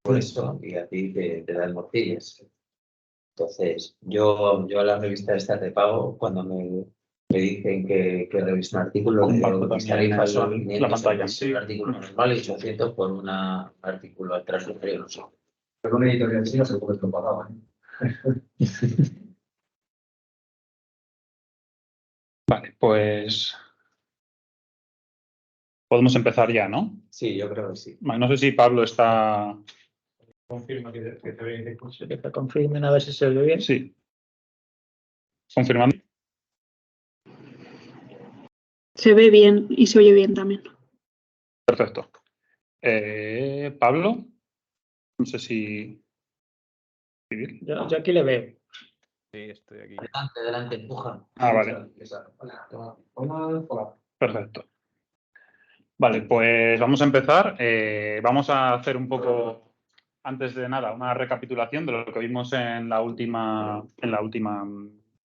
por eso y a ti te dan morcillas. Entonces, yo a la revista esta de pago, cuando me dicen que reviso un artículo, mis tarifas son 500 euros un artículo normal y 800 por un artículo al transferido, no sé. Pero una editorial china se puede lo pagaba, Vale, pues podemos empezar ya, ¿no? Sí, yo creo que sí. Vale, no sé si Pablo está... Confirma que te ve. Que te confirmen a ver si se oye bien. Sí. Confirmando. Se ve bien y se oye bien también. Perfecto. Pablo, no sé si... Yo aquí le veo. Sí, estoy aquí. Adelante, empuja. Vale. Hola. Perfecto. Vale, pues vamos a empezar. Vamos a hacer un poco, antes de nada, una recapitulación de lo que vimos en la última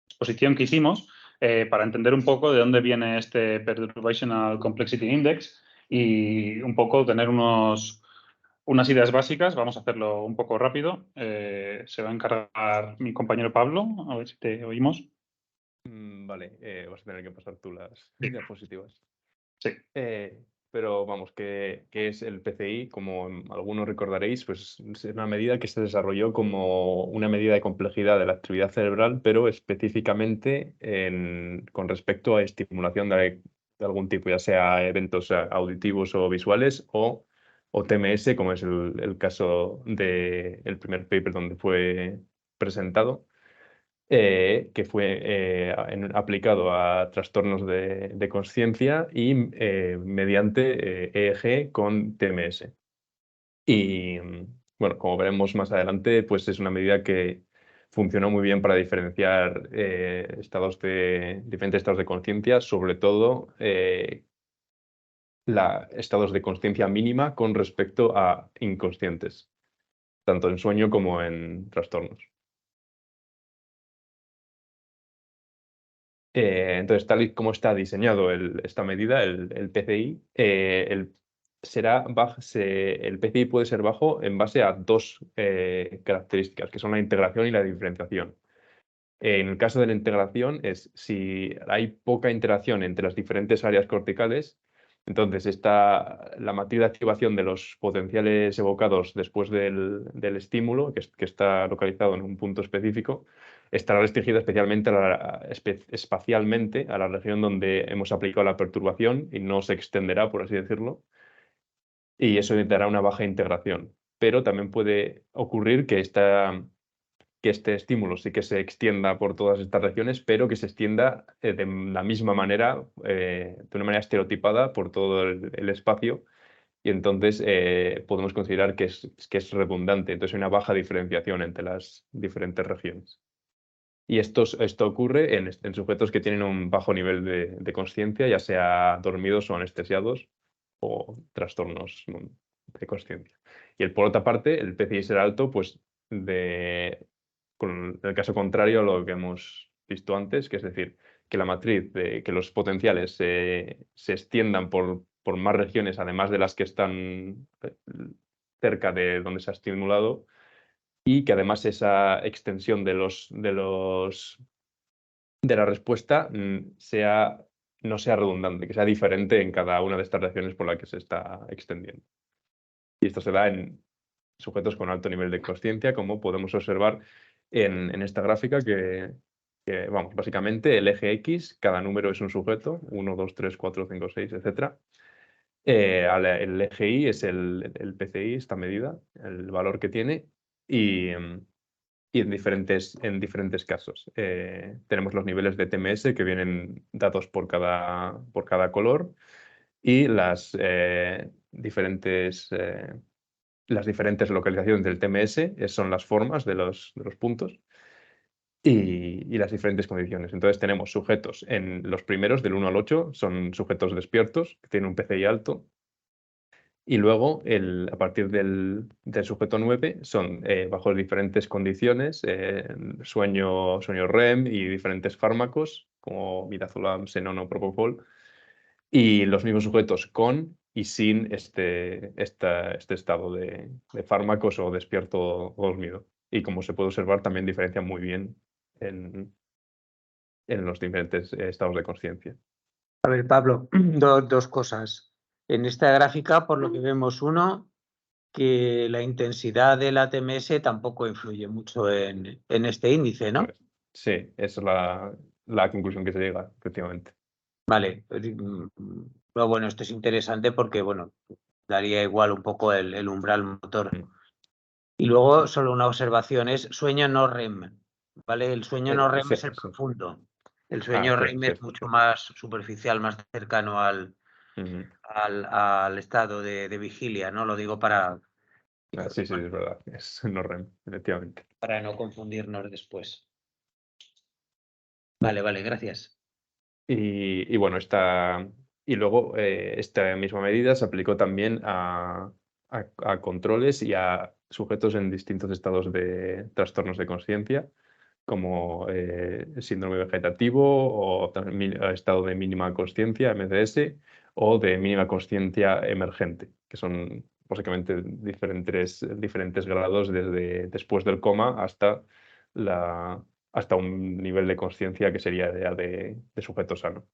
exposición que hicimos, para entender un poco de dónde viene este Perturbational Complexity Index y un poco tener unas ideas básicas. Vamos a hacerlo un poco rápido. Se va a encargar mi compañero Pablo, a ver si te oímos. Vale, vas a tener que pasar tú las diapositivas. Sí. Pero vamos, ¿qué es el PCI? Como algunos recordaréis, pues es una medida que se desarrolló como una medida de complejidad de la actividad cerebral, pero específicamente con respecto a estimulación de algún tipo, ya sea eventos auditivos o visuales o TMS, como es el caso del primer paper donde fue presentado. Que fue aplicado a trastornos de consciencia y mediante EEG con TMS. Y bueno, como veremos más adelante, pues es una medida que funcionó muy bien para diferenciar diferentes estados de conciencia, sobre todo estados de conciencia mínima con respecto a inconscientes, tanto en sueño como en trastornos. Entonces, tal y como está diseñado esta medida, el PCI, el PCI puede ser bajo en base a dos características, que son la integración y la diferenciación. En el caso de la integración es si hay poca interacción entre las diferentes áreas corticales, entonces la matriz de activación de los potenciales evocados después del estímulo, que está localizado en un punto específico, estará restringida especialmente espacialmente a la región donde hemos aplicado la perturbación y no se extenderá, por así decirlo, y eso dará una baja integración. Pero también puede ocurrir que este estímulo sí que se extienda por todas estas regiones, pero que se extienda de la misma manera, de una manera estereotipada por todo el espacio, y entonces podemos considerar que es redundante. Entonces hay una baja diferenciación entre las diferentes regiones. Y esto ocurre en sujetos que tienen un bajo nivel de consciencia, ya sea dormidos o anestesiados o trastornos de consciencia. Y por otra parte, el PCI será alto, pues con el caso contrario a lo que hemos visto antes, que es decir, que la matriz, que los potenciales se extiendan por más regiones, además de las que están cerca de donde se ha estimulado, y que además esa extensión de la respuesta no sea redundante, que sea diferente en cada una de estas regiones por la que se está extendiendo. Y esto se da en sujetos con alto nivel de consciencia, como podemos observar en esta gráfica que, vamos, básicamente el eje X, cada número es un sujeto, 1, 2, 3, 4, 5, 6, etc. El eje Y es el PCI, esta medida, el valor que tiene, y en diferentes casos. Tenemos los niveles de TMS que vienen dados por cada color y las diferentes localizaciones del TMS son las formas de los puntos y las diferentes condiciones. Entonces tenemos sujetos en los primeros, del 1 al 8, son sujetos despiertos, que tienen un PCI alto. Y luego, a partir del sujeto 9, son bajo diferentes condiciones, sueño REM y diferentes fármacos, como midazolam, xenón o propofol. Y los mismos sujetos con y sin este estado de fármacos o despierto o dormido. Y como se puede observar, también diferencia muy bien en los diferentes estados de consciencia. A ver, Pablo, dos cosas. En esta gráfica, por lo que vemos, uno, que la intensidad de la TMS tampoco influye mucho en este índice, ¿no? Sí, esa es la conclusión que se llega, efectivamente. Vale. Pero bueno, esto es interesante porque, bueno, daría igual un poco el umbral motor. Y luego, solo una observación, es sueño no REM, ¿vale? El sueño no REM Sí, es el sí. profundo. El sueño REM es cierto. mucho más superficial, más cercano al estado de vigilia, ¿no? Lo digo Sí, es verdad. Es no REM, efectivamente. para no confundirnos después. Vale, gracias. Y bueno, y luego esta misma medida se aplicó también a controles y a sujetos en distintos estados de trastornos de conciencia, como síndrome vegetativo o estado de mínima consciencia, MCS, o de mínima consciencia emergente, que son básicamente diferentes grados desde después del coma hasta un nivel de conciencia que sería ya de sujeto sano.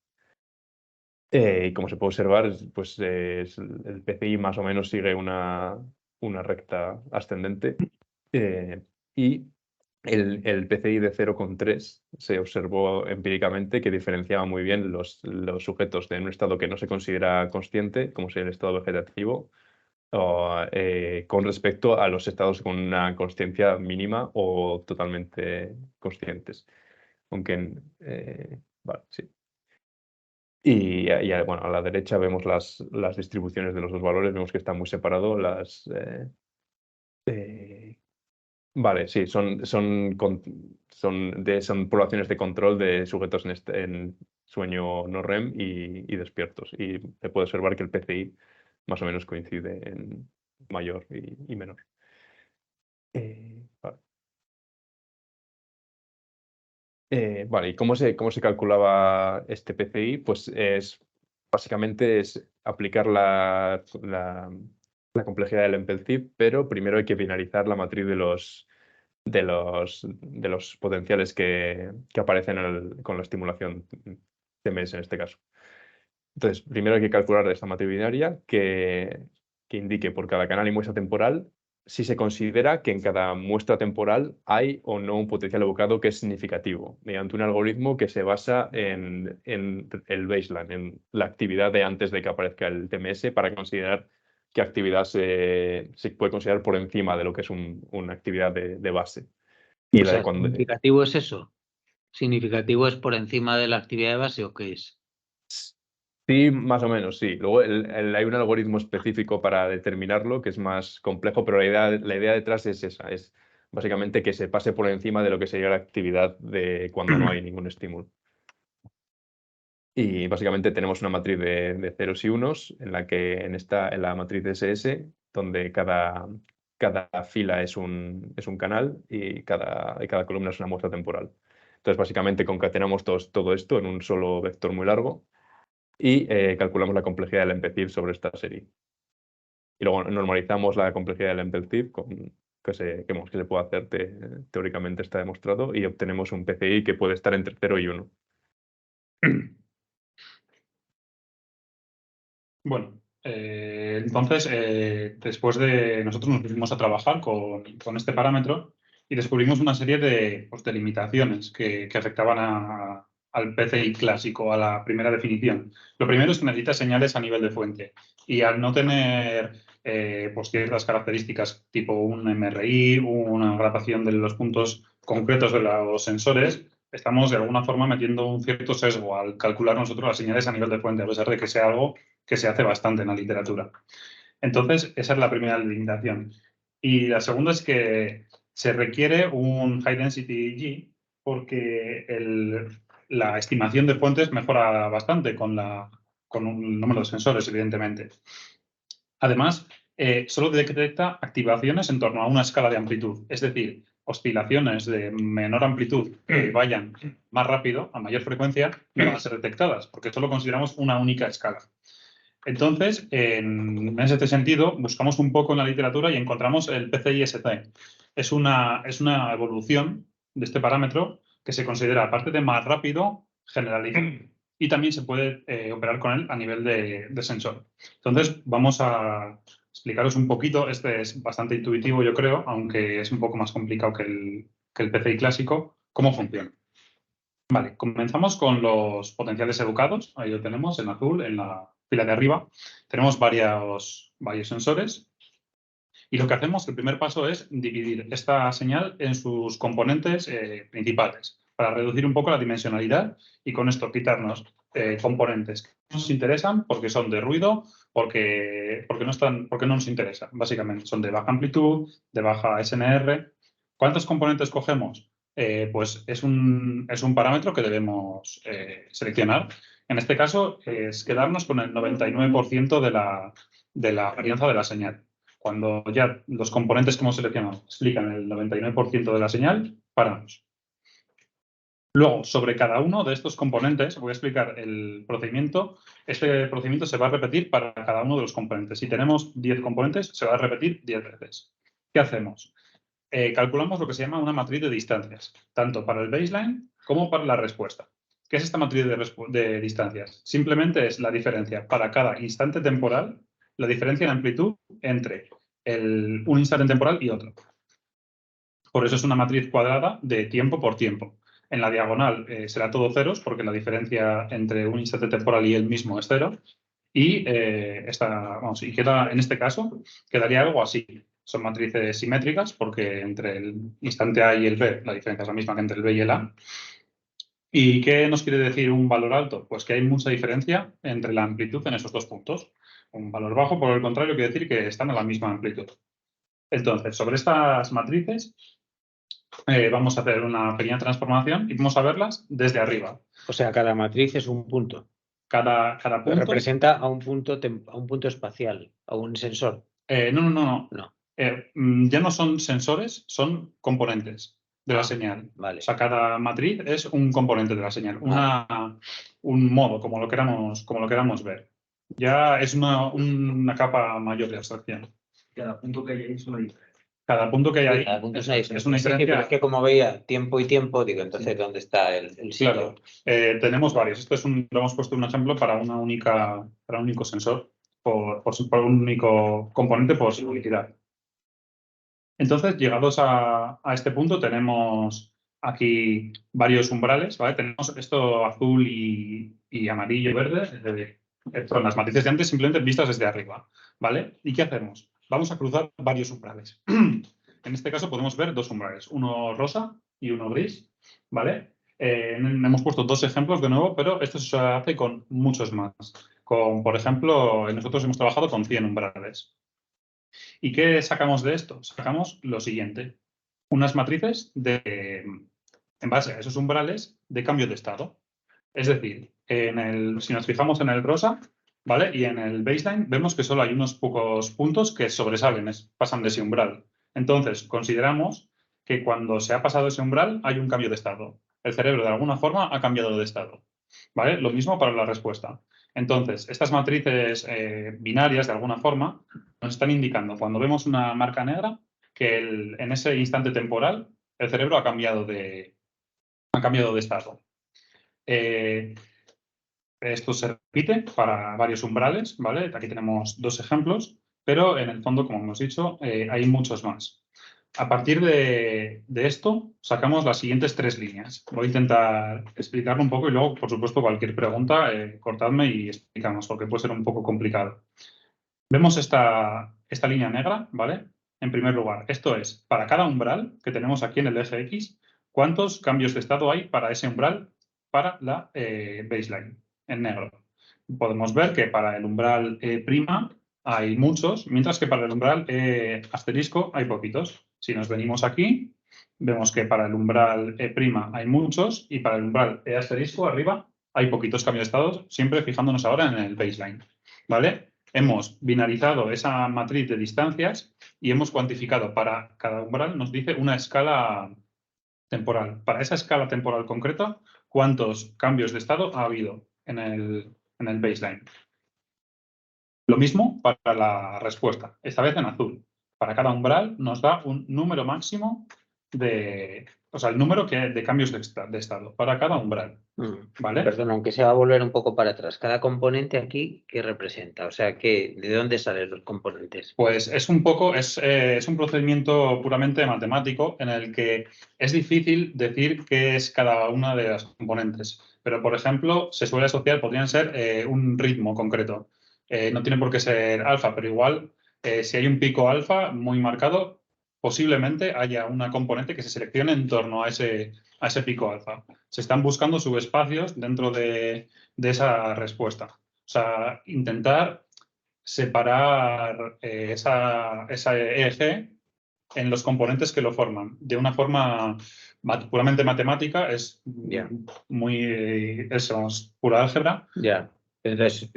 Y como se puede observar, pues el PCI más o menos sigue una recta ascendente, y el PCI de 0,3 se observó empíricamente que diferenciaba muy bien los sujetos de un estado que no se considera consciente, como sería el estado vegetativo, con respecto a los estados con una consciencia mínima o totalmente conscientes. Aunque, vale, sí. Y bueno, a la derecha vemos las distribuciones de los dos valores, vemos que está muy separado. Vale, sí, son poblaciones de control de sujetos en sueño no REM y despiertos. Y se puede observar que el PCI más o menos coincide en mayor y menor. Vale. Vale, ¿y cómo se calculaba este PCI? Pues básicamente es aplicar la complejidad del MPEG-ZIP, pero primero hay que binarizaar la matriz de los potenciales que aparecen con la estimulación TMS en este caso. Entonces, primero hay que calcular esta matriz binaria que indique por cada canal y muestra temporal si se considera que en cada muestra temporal hay o no un potencial evocado que es significativo, mediante un algoritmo que se basa en el baseline, en la actividad de antes de que aparezca el TMS, para considerar qué actividad se puede considerar por encima de lo que es una actividad de base. Y O sea, ¿significativo es eso? ¿Significativo es por encima de la actividad de base o qué es? Sí, más o menos, sí. Luego hay un algoritmo específico para determinarlo que es más complejo, pero la idea detrás es esa, es básicamente que se pase por encima de lo que sería la actividad de cuando no hay ningún estímulo. Y básicamente tenemos una matriz de ceros y unos en la que en la matriz de SS, donde cada fila es un canal y cada columna es una muestra temporal. Entonces, básicamente concatenamos todo esto en un solo vector muy largo y calculamos la complejidad del MPEG-ZIP sobre esta serie. Y luego normalizamos la complejidad del MPEG-ZIP que se puede hacer, teóricamente está demostrado, y obtenemos un PCI que puede estar entre 0 y 1. Bueno, entonces, después nosotros nos pusimos a trabajar con este parámetro y descubrimos una serie de limitaciones que afectaban al PCI clásico, a la primera definición. Lo primero es que necesita señales a nivel de fuente, y al no tener ciertas características tipo un MRI, una grapación de los puntos concretos de los sensores, estamos de alguna forma metiendo un cierto sesgo al calcular nosotros las señales a nivel de fuente, a pesar de que sea algo que se hace bastante en la literatura. Entonces, esa es la primera limitación. Y la segunda es que se requiere un high density G porque la estimación de fuentes mejora bastante con un número de sensores, evidentemente. Además, solo detecta activaciones en torno a una escala de amplitud, es decir, oscilaciones de menor amplitud que vayan más rápido, a mayor frecuencia, no van a ser detectadas, porque solo consideramos una única escala. Entonces, en este sentido, buscamos un poco en la literatura y encontramos el PCI-ST. Es una evolución de este parámetro que se considera, aparte de más rápido, generalizado. Y también se puede operar con él a nivel de sensor. Entonces, vamos a explicaros un poquito. Este es bastante intuitivo, yo creo, aunque es un poco más complicado que el PCI clásico, cómo funciona. Vale, comenzamos con los potenciales educados. Ahí lo tenemos en azul, en la fila de arriba. Tenemos varios sensores. Y lo que hacemos, el primer paso es dividir esta señal en sus componentes principales para reducir un poco la dimensionalidad y con esto quitarnos componentes que no nos interesan porque son de ruido, porque no nos interesan. Básicamente son de baja amplitud, de baja SNR. ¿Cuántos componentes cogemos? Pues es un parámetro que debemos seleccionar. En este caso es quedarnos con el 99% de la varianza de la señal. Cuando ya los componentes que hemos seleccionado explican el 99% de la señal, paramos. Luego, sobre cada uno de estos componentes, voy a explicar el procedimiento. Este procedimiento se va a repetir para cada uno de los componentes. Si tenemos 10 componentes, se va a repetir 10 veces. ¿Qué hacemos? Calculamos lo que se llama una matriz de distancias, tanto para el baseline como para la respuesta. ¿Qué es esta matriz de distancias? Simplemente es la diferencia para cada instante temporal, la diferencia en amplitud entre un instante temporal y otro. Por eso es una matriz cuadrada de tiempo por tiempo. En la diagonal será todo ceros porque la diferencia entre un instante temporal y el mismo es cero. Y, y queda, en este caso, quedaría algo así. Son matrices simétricas porque entre el instante A y el B la diferencia es la misma que entre el B y el A. ¿Y qué nos quiere decir un valor alto? Pues que hay mucha diferencia entre la amplitud en esos dos puntos. Un valor bajo, por el contrario, quiere decir que están a la misma amplitud. Entonces, sobre estas matrices vamos a hacer una pequeña transformación y vamos a verlas desde arriba. O sea, cada matriz es un punto. Cada punto representa a un punto espacial, a un sensor. No. No. Ya no son sensores, son componentes de la señal. Vale. O sea, cada matriz es un componente de la señal, un modo, como lo queramos ver. Ya es una capa mayor de abstracción. Cada punto que hay ahí es una diferencia. Cada punto que hay ahí Cada punto es es una Sí, diferencia. pero es que como veía tiempo y tiempo, digo, entonces, ¿dónde está el sitio? Claro, tenemos varios. Esto lo hemos puesto un ejemplo para un único sensor, por un único componente por simplicidad. Entonces, llegados a este punto, tenemos aquí varios umbrales, ¿vale? Tenemos esto azul y amarillo y verde, son las matrices de antes simplemente vistas desde arriba, ¿vale? ¿Y qué hacemos? Vamos a cruzar varios umbrales. En este caso podemos ver dos umbrales, uno rosa y uno gris, ¿vale? Hemos puesto dos ejemplos de nuevo, pero esto se hace con muchos más. Por ejemplo, nosotros hemos trabajado con 100 umbrales. ¿Y qué sacamos de esto? Sacamos lo siguiente. Unas matrices en base a esos umbrales de cambio de estado. Es decir, si nos fijamos en el rosa, ¿vale? Y en el baseline, vemos que solo hay unos pocos puntos que sobresalen, pasan de ese umbral. Entonces, consideramos que cuando se ha pasado ese umbral hay un cambio de estado. El cerebro, de alguna forma, ha cambiado de estado. ¿Vale? Lo mismo para la respuesta. Entonces, estas matrices binarias, de alguna forma, nos están indicando, cuando vemos una marca negra, que en ese instante temporal el cerebro ha cambiado de estado. Esto se repite para varios umbrales, ¿vale? Aquí tenemos dos ejemplos, pero en el fondo, como hemos dicho, hay muchos más. A partir de esto, sacamos las siguientes tres líneas. Voy a intentar explicarlo un poco y luego, por supuesto, cualquier pregunta, cortadme y explicamos, porque puede ser un poco complicado. Vemos esta línea negra, ¿vale? En primer lugar, esto es, para cada umbral que tenemos aquí en el eje X, ¿cuántos cambios de estado hay para ese umbral, para la baseline, en negro? Podemos ver que para el umbral prima hay muchos, mientras que para el umbral asterisco hay poquitos. Si nos venimos aquí, vemos que para el umbral prima hay muchos y para el umbral asterisco arriba hay poquitos cambios de estado, siempre fijándonos ahora en el baseline, ¿vale? Hemos binarizado esa matriz de distancias y hemos cuantificado para cada umbral, nos dice una escala temporal. Para esa escala temporal concreta, ¿cuántos cambios de estado ha habido en el baseline? Lo mismo para la respuesta, esta vez en azul. Para cada umbral nos da un número máximo de, o sea, el número de cambios de estado para cada umbral, ¿vale? Perdón, aunque se va a volver un poco para atrás. Cada componente aquí, ¿qué representa? O sea, ¿de dónde salen los componentes? Pues es un procedimiento puramente matemático en el que es difícil decir qué es cada una de las componentes. Pero, por ejemplo, se suele asociar, podrían ser un ritmo concreto. No tiene por qué ser alfa, pero igual, si hay un pico alfa muy marcado, posiblemente haya una componente que se seleccione en torno a ese pico alfa. Se están buscando subespacios dentro de esa respuesta. O sea, intentar separar esa eje en los componentes que lo forman. De una forma puramente matemática, es pura álgebra. Ya. Entonces,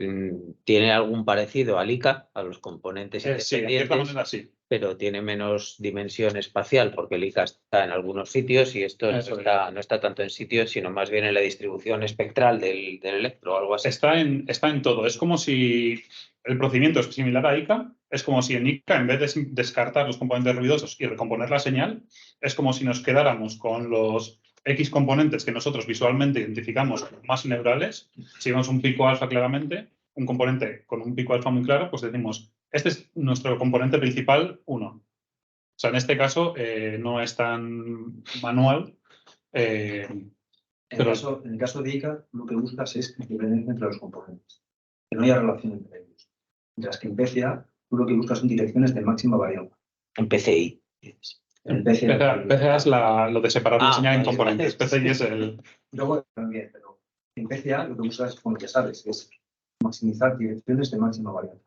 ¿tiene algún parecido al ICA, a los componentes Sí, de independientes? cierta manera sí. Pero tiene menos dimensión espacial porque el ICA está en algunos sitios y esto no está tanto en sitios, sino más bien en la distribución espectral del electro o algo así. Está en todo. Es como si el procedimiento es similar a ICA, es como si en ICA, en vez de descartar los componentes ruidosos y recomponer la señal, es como si nos quedáramos con los X componentes que nosotros visualmente identificamos más neurales. Si vemos un pico alfa claramente, un componente con un pico alfa muy claro, pues decimos, este es nuestro componente principal 1. O sea, en este caso no es tan manual. En el caso de ICA, lo que buscas es independencia entre los componentes, que no haya relación entre ellos. Mientras que en PCA, tú lo que buscas son direcciones de máxima varianza. En PCI. En PCA, PCA es lo de separar la señal en componentes. PCI es el... Luego también, pero en PCA lo que buscas, como ya sabes, es maximizar direcciones de máxima varianza.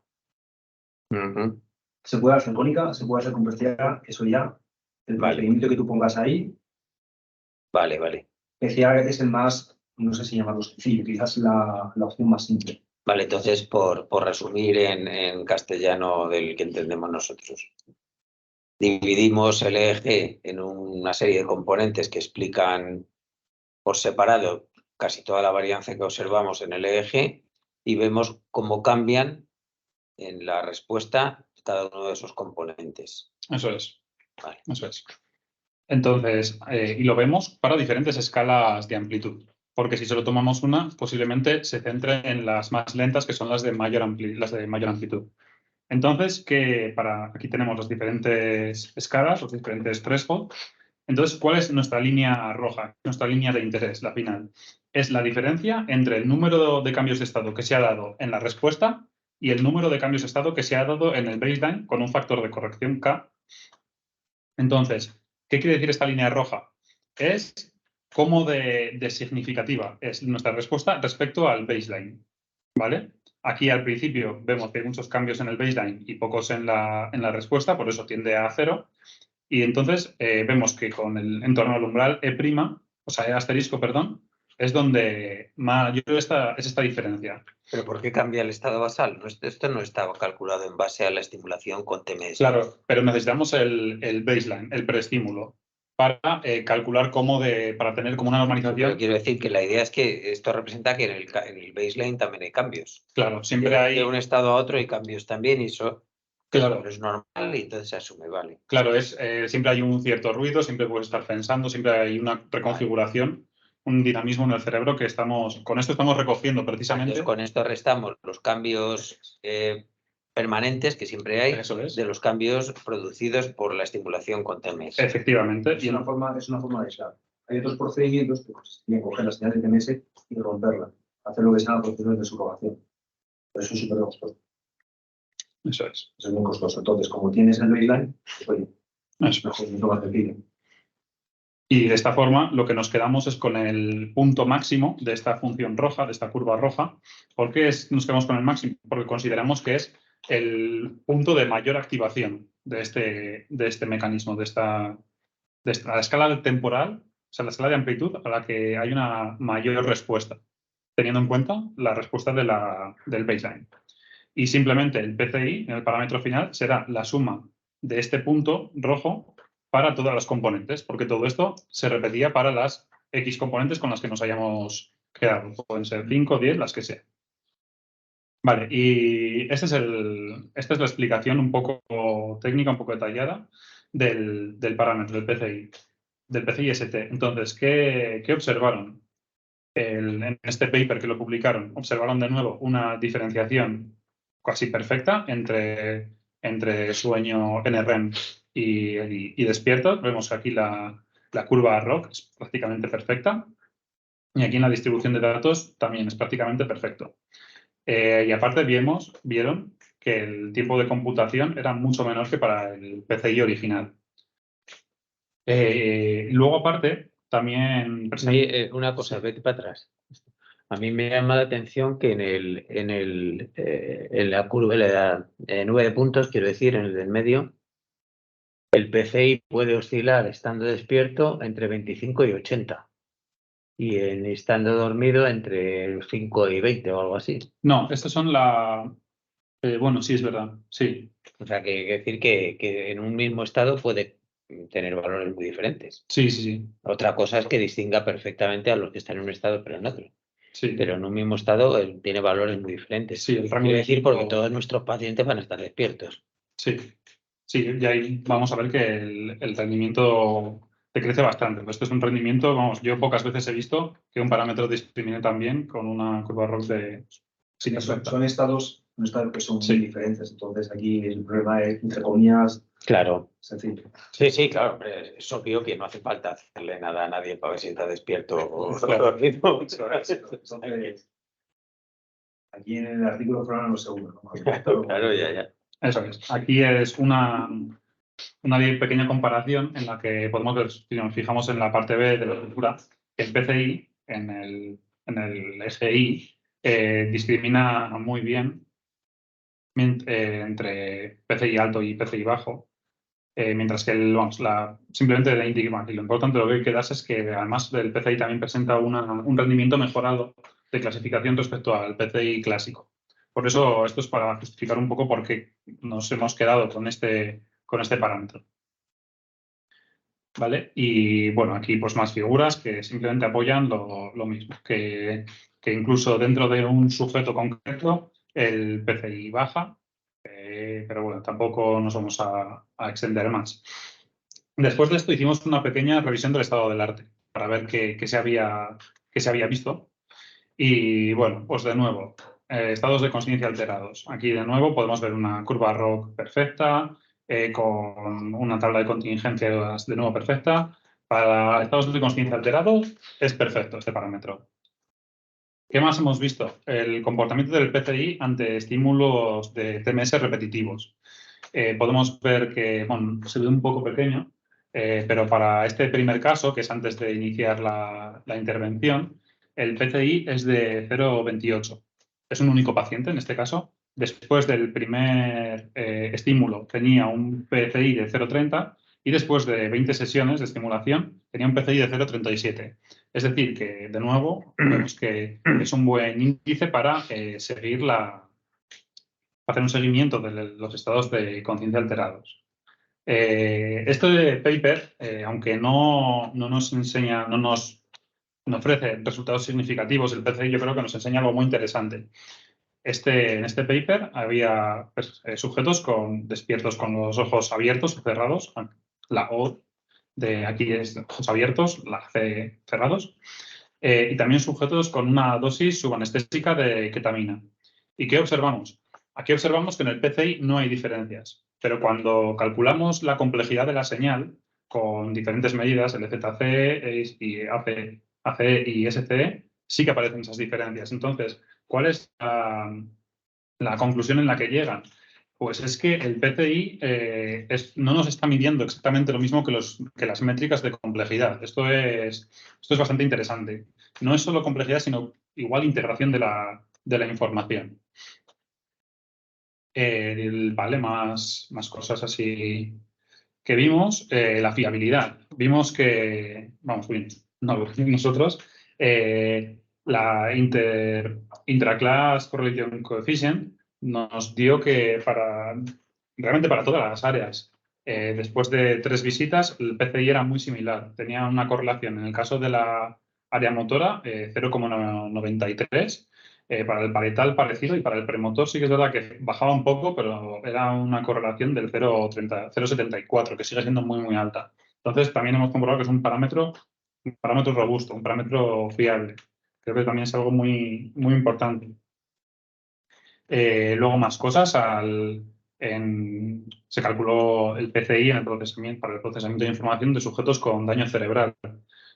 Se puede hacer con ICA, se puede hacer con PCA, eso ya, el procedimiento que tú pongas ahí. Vale. PCA es el más, no sé si llamarlo sencillo, quizás la opción más simple. Vale, entonces, por resumir en castellano del que entendemos nosotros. Dividimos el eje en una serie de componentes que explican por separado casi toda la varianza que observamos en el eje y vemos cómo cambian en la respuesta cada uno de esos componentes. Eso es. Vale. Eso es. Entonces, y lo vemos para diferentes escalas de amplitud. Porque si solo tomamos una, posiblemente se centre en las más lentas, que son las de mayor amplitud. Entonces, aquí tenemos las diferentes escalas, los diferentes threshold. Entonces, ¿cuál es nuestra línea roja? Nuestra línea de interés, la final. Es la diferencia entre el número de cambios de estado que se ha dado en la respuesta y el número de cambios de estado que se ha dado en el baseline con un factor de corrección K. Entonces, ¿qué quiere decir esta línea roja? Es cómo de significativa es nuestra respuesta respecto al baseline, ¿vale? Aquí al principio vemos que hay muchos cambios en el baseline y pocos en la respuesta, por eso tiende a 0. Y entonces vemos que con el entorno al umbral E', o sea, E asterisco, perdón, es donde mayor es esta diferencia. ¿Pero por qué cambia el estado basal? Esto no estaba calculado en base a la estimulación con TMS. Claro, pero necesitamos el baseline, el preestímulo, para calcular para tener como una normalización. Pero quiero decir que la idea es que esto representa que en el baseline también hay cambios. Claro, siempre hay... De un estado a otro hay cambios también y eso claro, es normal y entonces se asume, vale. Claro, siempre hay un cierto ruido, siempre puedes estar pensando, siempre hay una reconfiguración, un dinamismo en el cerebro que con esto estamos recogiendo precisamente. Entonces, con esto restamos los cambios permanentes que siempre hay de los cambios producidos por la estimulación con TMS. Efectivamente. Es una forma de aislar. Hay otros procedimientos que consisten en coger la señal de TMS y romperla, hacer lo que se llama procesos de subrogación. Pero eso es súper costoso. Eso es. Eso es muy costoso. Entonces, como tienes el baseline, pues oye, eso es mucho más sencillo. Y de esta forma lo que nos quedamos es con el punto máximo de esta función roja, de esta curva roja. ¿Por qué nos quedamos con el máximo? Porque consideramos que es el punto de mayor activación de este mecanismo, de la escala temporal, o sea, la escala de amplitud a la que hay una mayor respuesta, teniendo en cuenta la respuesta del baseline. Y simplemente el PCI, en el parámetro final, será la suma de este punto rojo para todas las componentes, porque todo esto se repetía para las X componentes con las que nos hayamos quedado. Pueden ser 5, 10, las que sean. Vale, y esta es la explicación un poco técnica, un poco detallada del parámetro, del PCI-ST. Entonces, ¿qué observaron? En este paper que lo publicaron, observaron de nuevo una diferenciación casi perfecta entre sueño NREM y despierto. Vemos que aquí la curva ROC es prácticamente perfecta y aquí en la distribución de datos también es prácticamente perfecto. Y aparte vieron que el tiempo de computación era mucho menor que para el PCI original. Luego, aparte, también... Oye, una cosa, vete para atrás. A mí me llama la atención que en la curva, en la nube de puntos, quiero decir, en el del medio, el PCI puede oscilar estando despierto entre 25 y 80. Y estando dormido entre 5 y 20 o algo así. No, estas son bueno, sí, es verdad, sí. O sea, que hay que decir que en un mismo estado puede tener valores muy diferentes. Sí, sí, sí. Otra cosa es que distinga perfectamente a los que están en un estado pero en otro. Sí, Pero en un mismo estado tiene valores muy diferentes. sí, el rango Quiero de decir tiempo- porque todos nuestros pacientes van a estar despiertos. Sí, sí, y ahí vamos a ver que el rendimiento decrece bastante. Pues esto es un rendimiento, vamos, yo pocas veces he visto que un parámetro discrimine tan bien con una curva ROC de... Sí, Son estados que son Sí. muy diferentes. Entonces aquí el problema es, entre comillas, Claro. sencillo. Sí, claro, hombre, es obvio que no hace falta hacerle nada a nadie para ver si está despierto o Claro. dormido. Entonces, aquí en el artículo fueron los seguros. ¿no? Claro, ya. Eso es. Aquí es una pequeña comparación en la que podemos ver, si nos fijamos en la parte B de la estructura, el PCI en el eje Y discrimina muy bien entre PCI alto y PCI bajo, mientras que simplemente de indica, y lo importante lo que hay que darse es que además del PCI también presenta un rendimiento mejorado de clasificación respecto al PCI clásico. Por eso esto es para justificar un poco por qué nos hemos quedado con este parámetro. ¿Vale? Y bueno, aquí pues más figuras que simplemente apoyan lo mismo, que incluso dentro de un sujeto concreto el PCI baja, pero bueno, tampoco nos vamos a extender más. Después de esto hicimos una pequeña revisión del estado del arte para ver qué se había visto. Y bueno, pues de nuevo, estados de consciencia alterados. Aquí de nuevo podemos ver una curva ROC perfecta, con una tabla de contingencias de nuevo perfecta. Para estados de consciencia alterados es perfecto este parámetro. ¿Qué más hemos visto? El comportamiento del PCI ante estímulos de TMS repetitivos. Podemos ver que bueno, se ve un poco pequeño, pero para este primer caso, que es antes de iniciar la intervención, el PCI es de 0,28. Es un único paciente en este caso. Después del primer estímulo tenía un PCI de 0,30 y después de 20 sesiones de estimulación tenía un PCI de 0,37. Es decir, que de nuevo vemos que es un buen índice para hacer un seguimiento de los estados de conciencia alterados. Este paper, aunque no nos enseña, no ofrece resultados significativos, el PCI yo creo que nos enseña algo muy interesante. En este paper había sujetos despiertos con los ojos abiertos o cerrados, la O de aquí es ojos abiertos, la C cerrados, y también sujetos con una dosis subanestésica de ketamina. ¿Y qué observamos? Aquí observamos que en el PCI no hay diferencias, pero cuando calculamos la complejidad de la señal con diferentes medidas, el EZC y AC y SCE, sí que aparecen esas diferencias. Entonces, ¿cuál es la conclusión en la que llegan? Pues es que el PCI no nos está midiendo exactamente lo mismo que las métricas de complejidad. Esto es bastante interesante. No es solo complejidad, sino igual integración de la información. Vale, más cosas así que vimos. La fiabilidad. Vimos que, vamos bien, no nosotros, la Intraclass Correlation Coefficient nos dio que realmente para todas las áreas, después de 3 visitas, el PCI era muy similar. Tenía una correlación en el caso de la área motora, 0,93, Para el parietal parecido y para el premotor sí que es verdad que bajaba un poco, pero era una correlación del 0,74, que sigue siendo muy, muy alta. Entonces, también hemos comprobado que es un parámetro robusto, un parámetro fiable. Creo que también es algo muy, muy importante. Luego más cosas, se calculó el PCI para el procesamiento de información de sujetos con daño cerebral.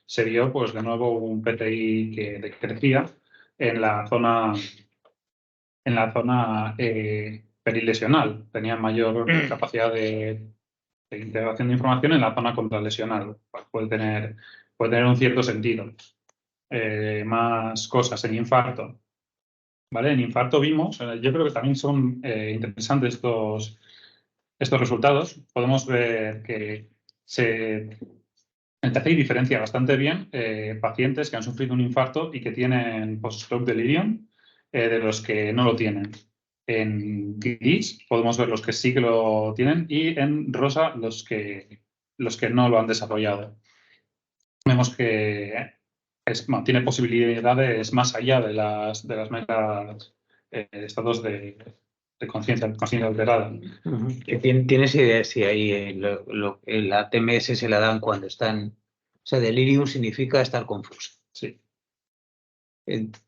Se vio, pues, de nuevo un PCI que decrecía en la zona perilesional. Tenía mayor capacidad de integración de información en la zona contralesional. Pues puede tener un cierto sentido. Más cosas en infarto. ¿Vale? En infarto vimos, yo creo que también son interesantes estos resultados. Podemos ver que el TCI diferencia bastante bien pacientes que han sufrido un infarto y que tienen post-stroke delirium de los que no lo tienen. En gris podemos ver los que sí que lo tienen y en rosa los que no lo han desarrollado. Vemos que tiene posibilidades más allá de las meras estados de conciencia alterada. ¿Tienes idea si ahí la TMS se la dan cuando están... O sea, delirium significa estar confuso. Sí.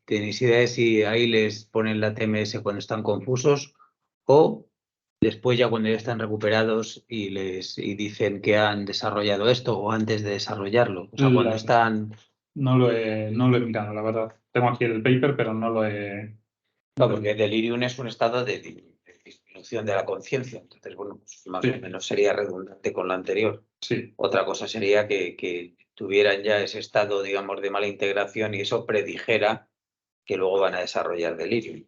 ¿Tenéis idea de si ahí les ponen la TMS cuando están confusos o después ya cuando ya están recuperados y dicen que han desarrollado esto o antes de desarrollarlo? O sea, cuando están... No lo he mirado, la verdad. Tengo aquí el paper, pero no lo he... No, porque delirium es un estado de disminución de la conciencia. Entonces, bueno, pues más o menos sería redundante con lo anterior. Sí. Otra cosa sería que tuvieran ya ese estado, digamos, de mala integración y eso predijera que luego van a desarrollar delirium.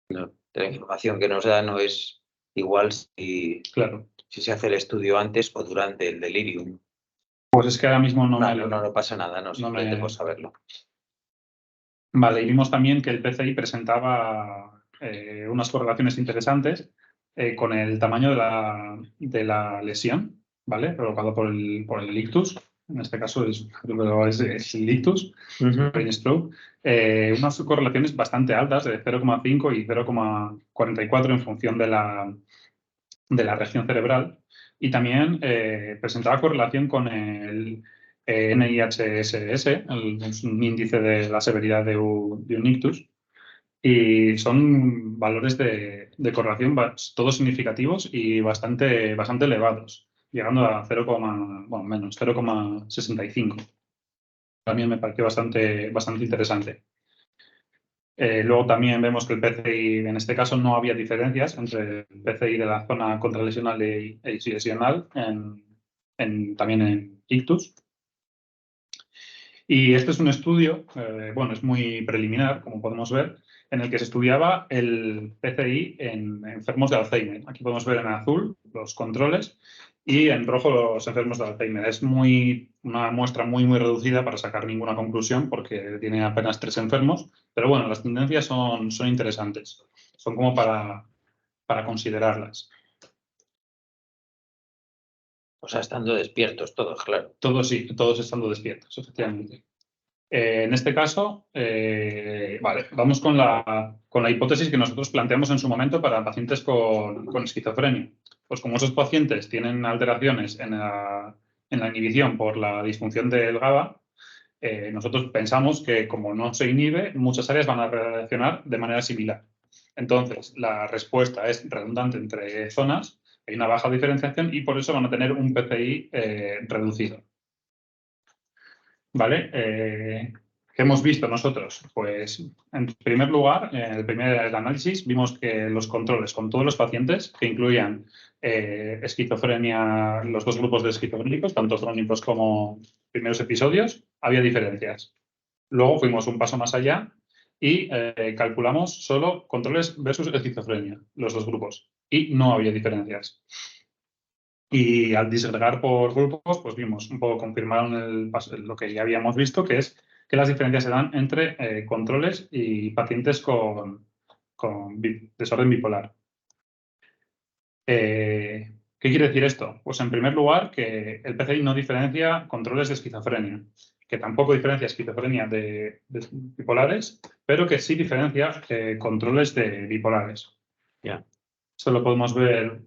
No, la información que nos da no es igual si se hace el estudio antes o durante el delirium. Pues es que ahora mismo no pasa nada, no simplemente por saberlo. Vale, y vimos también que el PCI presentaba unas correlaciones interesantes con el tamaño de la lesión, ¿vale? Provocado por el ictus. En este caso es el ictus, brain stroke. Unas correlaciones bastante altas, de 0,5 y 0,44 en función de la región cerebral. Y también presentaba correlación con el NIHSS, es un índice de la severidad de un ictus. Y son valores de correlación todos significativos y bastante elevados, llegando a menos 0,65. También me pareció bastante interesante. Luego también vemos que el PCI, en este caso, no había diferencias entre el PCI de la zona contralesional e lesional, también en ictus. Y este es un estudio, es muy preliminar, como podemos ver, en el que se estudiaba el PCI en enfermos de Alzheimer. Aquí podemos ver en azul los controles y en rojo los enfermos de Alzheimer. Es una muestra muy, muy reducida para sacar ninguna conclusión porque tiene apenas 3 enfermos, pero bueno, las tendencias son interesantes. Son como para considerarlas. O sea, estando despiertos todos, claro. Todos estando despiertos, efectivamente. En este caso, vamos con la hipótesis que nosotros planteamos en su momento para pacientes con esquizofrenia. Pues como esos pacientes tienen alteraciones en la inhibición por la disfunción del GABA, nosotros pensamos que como no se inhibe, muchas áreas van a reaccionar de manera similar. Entonces, la respuesta es redundante entre zonas, hay una baja diferenciación y por eso van a tener un PCI reducido. ¿Vale? ¿Qué hemos visto nosotros? Pues, en primer lugar, en el primer análisis, vimos que los controles con todos los pacientes, que incluían esquizofrenia, los 2 grupos de esquizofrénicos, tanto crónicos como primeros episodios, había diferencias. Luego fuimos un paso más allá y calculamos solo controles versus esquizofrenia, los 2 grupos, y no había diferencias. Y al disgregar por grupos, pues vimos un poco, confirmaron lo que ya habíamos visto, que es que las diferencias se dan entre controles y pacientes con desorden bipolar. ¿Qué quiere decir esto? Pues en primer lugar, que el PCI no diferencia controles de esquizofrenia. que tampoco diferencia esquizofrenia de bipolares, pero que sí diferencia controles de bipolares. Ya. Eso lo podemos ver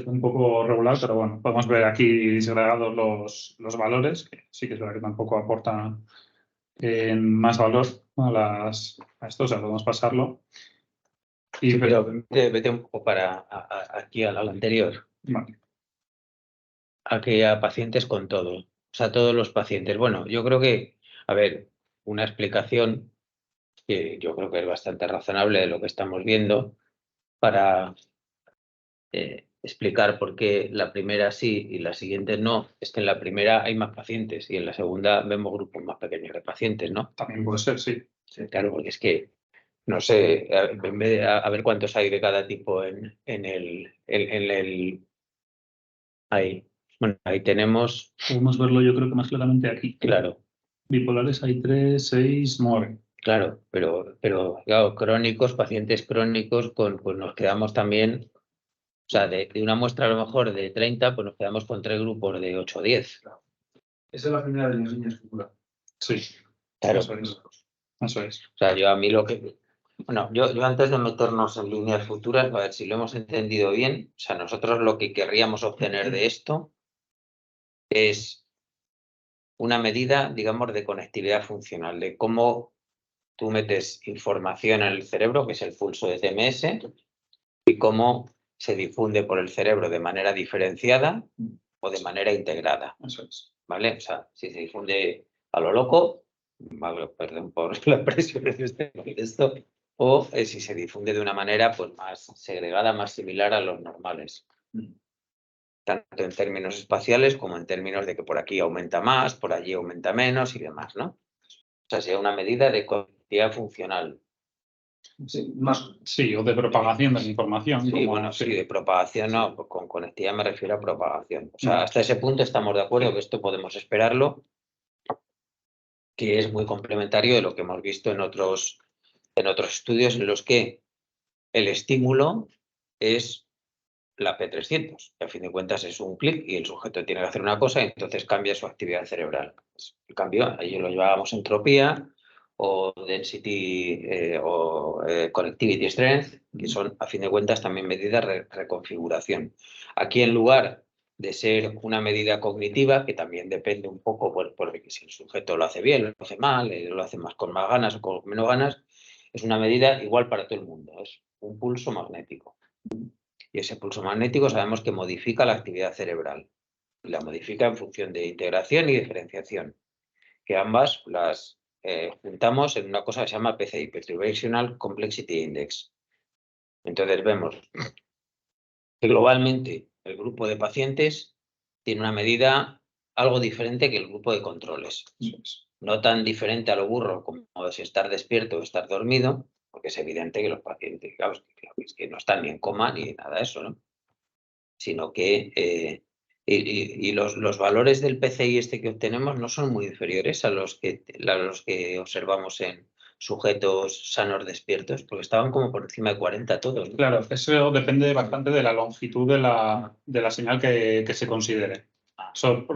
un poco regular, pero bueno, podemos ver aquí disgregados los valores, que sí que es verdad que tampoco aportan más valor a esto, o sea, podemos pasarlo. Y, Sí, pero vete un poco aquí al anterior. vale. Aquí a pacientes con todo. O sea, todos los pacientes. Bueno, yo creo que, a ver, una explicación que yo creo que es bastante razonable de lo que estamos viendo para explicar por qué la primera sí y la siguiente no, es que en la primera hay más pacientes y en la segunda vemos grupos más pequeños de pacientes, ¿no? También puede ser, sí. Claro, porque es que, no sé, en vez de a ver cuántos hay de cada tipo en el... Ahí. Bueno, ahí tenemos, Podemos verlo yo creo que más claramente aquí. claro, Bipolares hay 3, 6, 9. claro, pero claro, crónicos, pacientes crónicos, pues nos quedamos también, o sea, de una muestra a lo mejor de 30, pues nos quedamos con 3 grupos de 8 o 10. Esa es la primera de las líneas futuras. Sí, Claro. eso es. Eso es. O sea, yo a mí lo que... Bueno, yo antes de meternos en líneas futuras, a ver si lo hemos entendido bien, o sea, nosotros lo que querríamos obtener de esto es una medida, digamos, de conectividad funcional, de cómo tú metes información en el cerebro, que es el pulso de TMS, y cómo se difunde por el cerebro de manera diferenciada o de manera integrada. Eso es. ¿Vale? O sea, si se difunde a lo loco, perdón por la expresión de esto, o si se difunde de una manera pues, más segregada, más similar a los normales. Tanto en términos espaciales como en términos de que por aquí aumenta más, por allí aumenta menos y demás, ¿no? O sea, sea una medida de conectividad funcional. Sí, más. Sí, o de propagación de la información. Sí, como, bueno, sí, de propagación no, pues con conectividad me refiero a propagación. O sea, No. hasta ese punto estamos de acuerdo que esto podemos esperarlo, que es muy complementario de lo que hemos visto en otros estudios en los que el estímulo es la P300, que a fin de cuentas es un clic y el sujeto tiene que hacer una cosa y entonces cambia su actividad cerebral. El cambio, allí lo llevábamos entropía o density connectivity strength, que son a fin de cuentas también medidas de reconfiguración. Aquí en lugar de ser una medida cognitiva, que también depende un poco por si el sujeto lo hace bien, lo hace mal, lo hace más con más ganas o con menos ganas, es una medida igual para todo el mundo, es un pulso magnético. Y ese pulso magnético sabemos que modifica la actividad cerebral. Y la modifica en función de integración y diferenciación. Que ambas las juntamos en una cosa que se llama PCI, Perturbational Complexity Index. Entonces vemos que globalmente el grupo de pacientes tiene una medida algo diferente que el grupo de controles. No tan diferente a lo burro como si estar despierto o estar dormido, porque es evidente que los pacientes, claro, es que no están ni en coma ni nada de eso, ¿no? Sino que los valores del PCI que obtenemos no son muy inferiores a los que observamos en sujetos sanos despiertos, porque estaban como por encima de 40 todos, ¿no? Claro, eso depende bastante de la longitud de la señal que se considere. Eso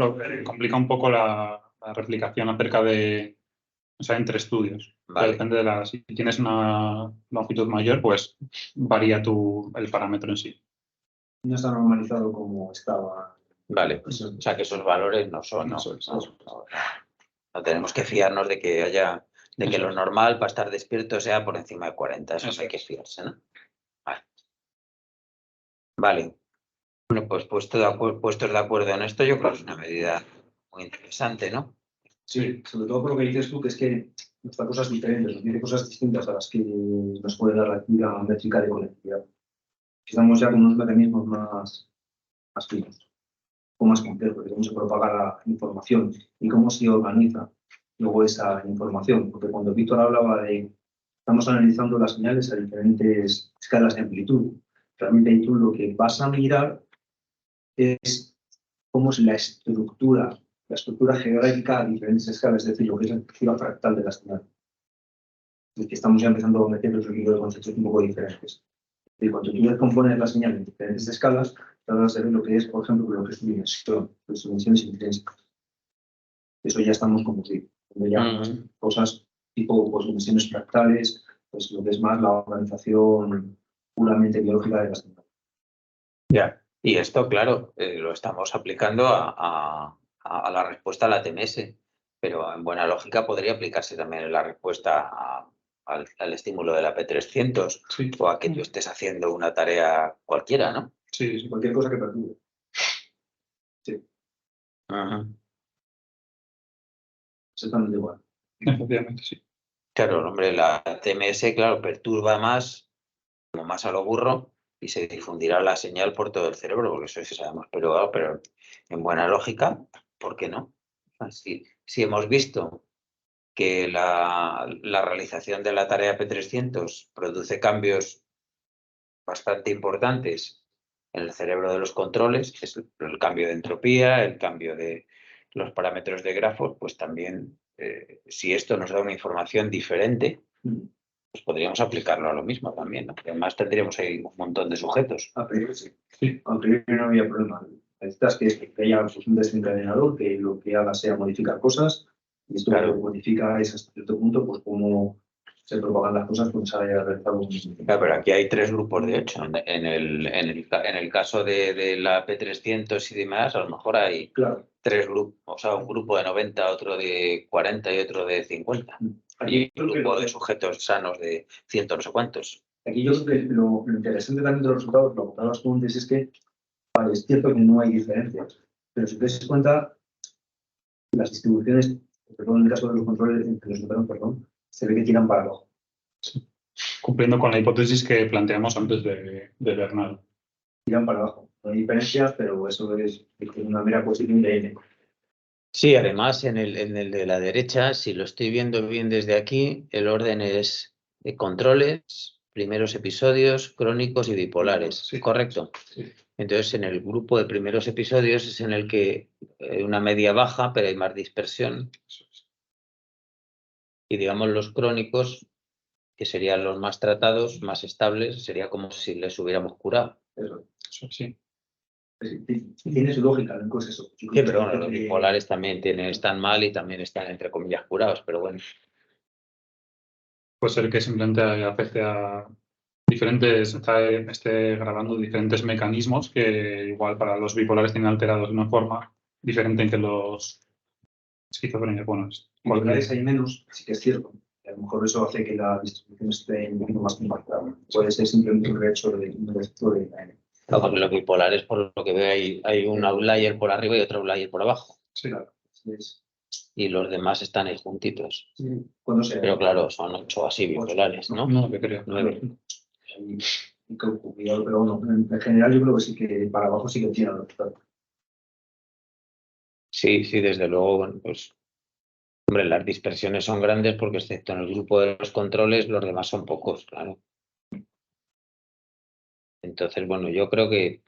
complica un poco la replicación acerca de, o sea, entre estudios. Vale. Depende de si tienes una longitud mayor, pues varía el parámetro en sí. No está normalizado como estaba. Vale, pues, o sea que esos valores no son, ¿no? Eso es. No tenemos que fiarnos de que lo normal para estar despierto sea por encima de 40. Eso hay que fiarse, ¿no? Vale. Bueno, pues puestos de acuerdo en esto, yo creo que es una medida muy interesante, ¿no? Sí, sobre todo por lo que dices tú, que es que nos da cosas diferentes, nos dice cosas distintas a las que nos puede dar la actividad métrica de conectividad. Estamos ya con unos mecanismos más finos, o más complejos, de cómo se propaga la información y cómo se organiza luego esa información. Porque cuando Víctor hablaba de estamos analizando las señales a diferentes escalas de amplitud, realmente tú lo que vas a mirar es cómo es la estructura geográfica a diferentes escalas, es decir, lo que es la estructura fractal de la señal. Es que estamos ya empezando a meter otro tipo de conceptos un poco diferentes. Y cuando tú descompones la señal en diferentes escalas, tratas de ver lo que es, por ejemplo, lo que es su dimensión, sus dimensiones intrínsecas. Eso ya estamos como que donde ya cosas tipo pues, emisiones fractales, pues lo que es más la organización puramente biológica de las temperaturas. Ya. Y esto, claro, lo estamos aplicando a la respuesta a la TMS, pero en buena lógica podría aplicarse también en la respuesta al estímulo de la P300 Sí. o a que tú estés haciendo una tarea cualquiera, ¿no? Sí, sí. Cualquier cosa que perturbe. Ajá. Exactamente igual. Efectivamente, sí. Claro, hombre, la TMS, claro, perturba más, como más a lo burro, y se difundirá la señal por todo el cerebro, porque eso sí sabemos, pero en buena lógica, ¿por qué no? Si hemos visto que la realización de la tarea P300 produce cambios bastante importantes en el cerebro de los controles, que es el cambio de entropía, el cambio de los parámetros de grafos, pues también, si esto nos da una información diferente, pues podríamos aplicarlo a lo mismo también, ¿no? Además tendríamos ahí un montón de sujetos. A priori sí. A priori no había problema. Necesitas que haya pues, un desencadenador que lo que haga sea modificar cosas y esto Claro. lo que modifica es hasta cierto punto pues cómo se propagan las cosas cuando se haya realizado un Claro, pero aquí hay 3 grupos de 8. En el caso de la P300 y demás, a lo mejor hay Claro. 3 grupos, o sea, un grupo de 90, otro de 40 y otro de 50. Y un grupo de sujetos sanos de 100 no sé cuántos. Aquí yo creo que lo interesante también de los resultados, lo que contabas tú antes, es que vale, es cierto que no hay diferencias, pero si te das cuenta, las distribuciones, perdón, en el caso de los controles, entre los números, perdón, se ve que tiran para abajo. Cumpliendo con la hipótesis que planteamos antes de Bernal. Tiran para abajo. No hay diferencias, pero eso es una mera cuestión de N. Sí, además en el de la derecha, si lo estoy viendo bien desde aquí, el orden es de controles, primeros episodios, crónicos y bipolares. Sí. ¿Correcto? Sí. Entonces, en el grupo de primeros episodios es en el que una media baja, pero hay más dispersión. Y digamos los crónicos, que serían los más tratados, más estables, sería como si les hubiéramos curado. Eso. Sí. Tiene su lógica, no es eso. Sí, pero bueno, los bipolares también están mal y también están, entre comillas, curados, pero bueno. Puede ser que simplemente afecte a diferentes, esté grabando diferentes mecanismos que igual para los bipolares tienen alterados de una forma diferente en que los esquizofrénicos. Bueno, bipolares hay menos, sí que es cierto. A lo mejor eso hace que la distribución esté un poquito más compactada. Puede ser simplemente un rehecho de la N. No, porque los bipolares, por lo que veo, hay un outlier por arriba y otro outlier por abajo. Sí, claro. Y los demás están ahí juntitos. Sí. Cuando sea. Pero claro, son 8 así bipolares, ¿no? No, que creo. 9. Cuidado, pero bueno, en general yo creo que sí que para abajo sí que tiene los resultados. Sí, desde luego, bueno, pues, hombre, las dispersiones son grandes porque excepto en el grupo de los controles, los demás son pocos, claro. Entonces, bueno, yo creo que...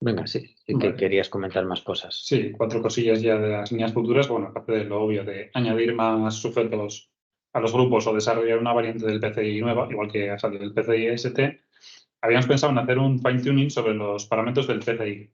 Venga, sí, que Vale. querías comentar más cosas. Sí, 4 cosillas ya de las líneas futuras. Bueno, aparte de lo obvio de añadir más sujetos a los grupos o desarrollar una variante del PCI nueva, igual que ha salido el PCI ST, habíamos pensado en hacer un fine-tuning sobre los parámetros del PCI.